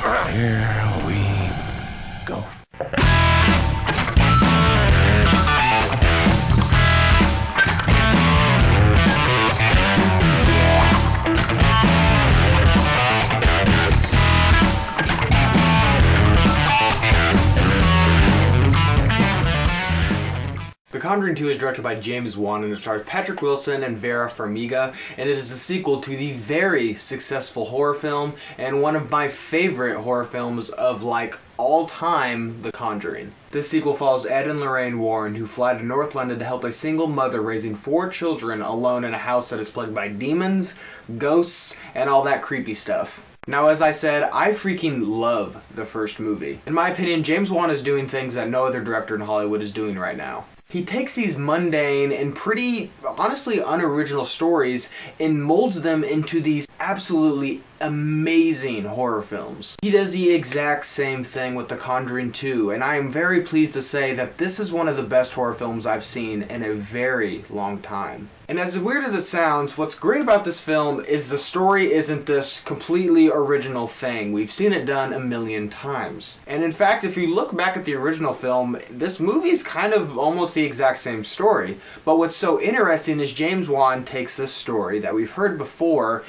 Here we go. The Conjuring 2 is directed by James Wan and it stars Patrick Wilson and Vera Farmiga, and it is a sequel to the very successful horror film and one of my favorite horror films of all time, The Conjuring. This sequel follows Ed and Lorraine Warren, who fly to North London to help a single mother raising 4 children alone in a house that is plagued by demons, ghosts, and all that creepy stuff. Now, as I said, I freaking love the first movie. In my opinion, James Wan is doing things that no other director in Hollywood is doing right now. He takes these mundane and pretty, honestly, unoriginal stories and molds them into these absolutely amazing horror films. He does the exact same thing with The Conjuring 2, and I am very pleased to say that this is one of the best horror films I've seen in a very long time. And as weird as it sounds, what's great about this film is the story isn't this completely original thing. We've seen it done a million times. And in fact, if you look back at the original film, this movie is kind of almost the exact same story. But what's so interesting is James Wan takes this story that we've heard before,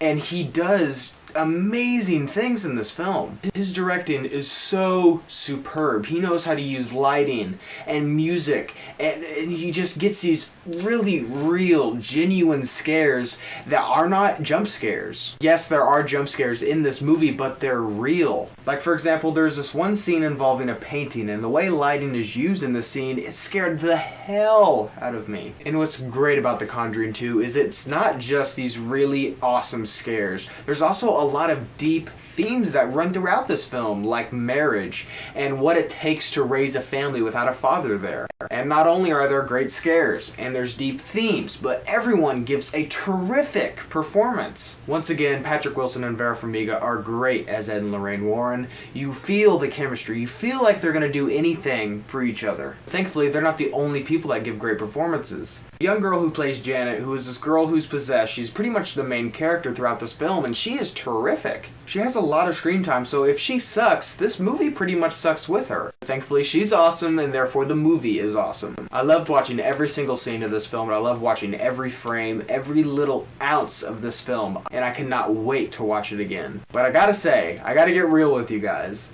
and he does amazing things in this film. His directing is so superb. He knows how to use lighting and music, and he just gets these really real, genuine scares that are not jump scares. Yes, there are jump scares in this movie, but they're real. Like, for example, there's this one scene involving a painting, and the way lighting is used in the scene, it scared the hell out of me. And what's great about The Conjuring 2 is it's not just these really awesome scares. There's also a lot of deep themes that run throughout this film, like marriage and what it takes to raise a family without a father there. And not only are there great scares and there's deep themes, but everyone gives a terrific performance. Once again, Patrick Wilson and Vera Farmiga are great as Ed and Lorraine Warren. You feel the chemistry. You feel like they're going to do anything for each other. Thankfully, they're not the only people that give great performances. The young girl who plays Janet, who is this girl who's possessed, she's pretty much the main character throughout this film, and she is terrific. She has a lot of screen time, so if she sucks, this movie pretty much sucks with her. Thankfully, she's awesome, and therefore the movie is awesome. I loved watching every single scene of this film, and I love watching every frame, every little ounce of this film, and I cannot wait to watch it again. But I gotta say, I gotta get real with you guys.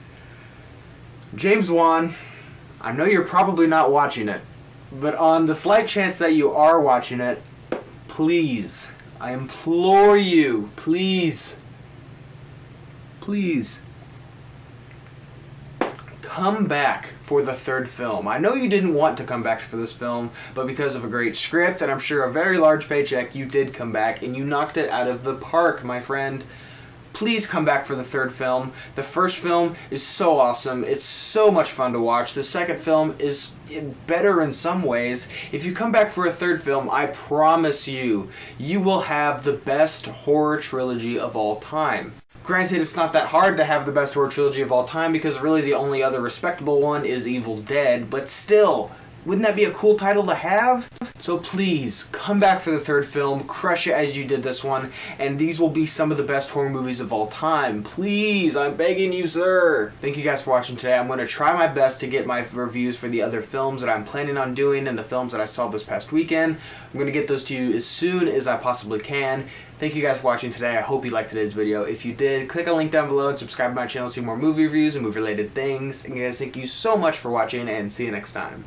James Wan, I know you're probably not watching it, but on the slight chance that you are watching it, please, I implore you, please, come back for the third film. I know you didn't want to come back for this film, but because of a great script and I'm sure a very large paycheck, you did come back and you knocked it out of the park, my friend. Please come back for the third film. The first film is so awesome. It's so much fun to watch. The second film is better in some ways. If you come back for a third film, I promise you, you will have the best horror trilogy of all time. Granted, it's not that hard to have the best horror trilogy of all time because really the only other respectable one is Evil Dead, but still, wouldn't that be a cool title to have? So please, come back for the third film, crush it as you did this one, and these will be some of the best horror movies of all time. Please, I'm begging you, sir. Thank you guys for watching today. I'm going to try my best to get my reviews for the other films that I'm planning on doing and the films that I saw this past weekend. I'm going to get those to you as soon as I possibly can. Thank you guys for watching today. I hope you liked today's video. If you did, click a link down below and subscribe to my channel to see more movie reviews and movie-related things. And guys, thank you so much for watching, and see you next time.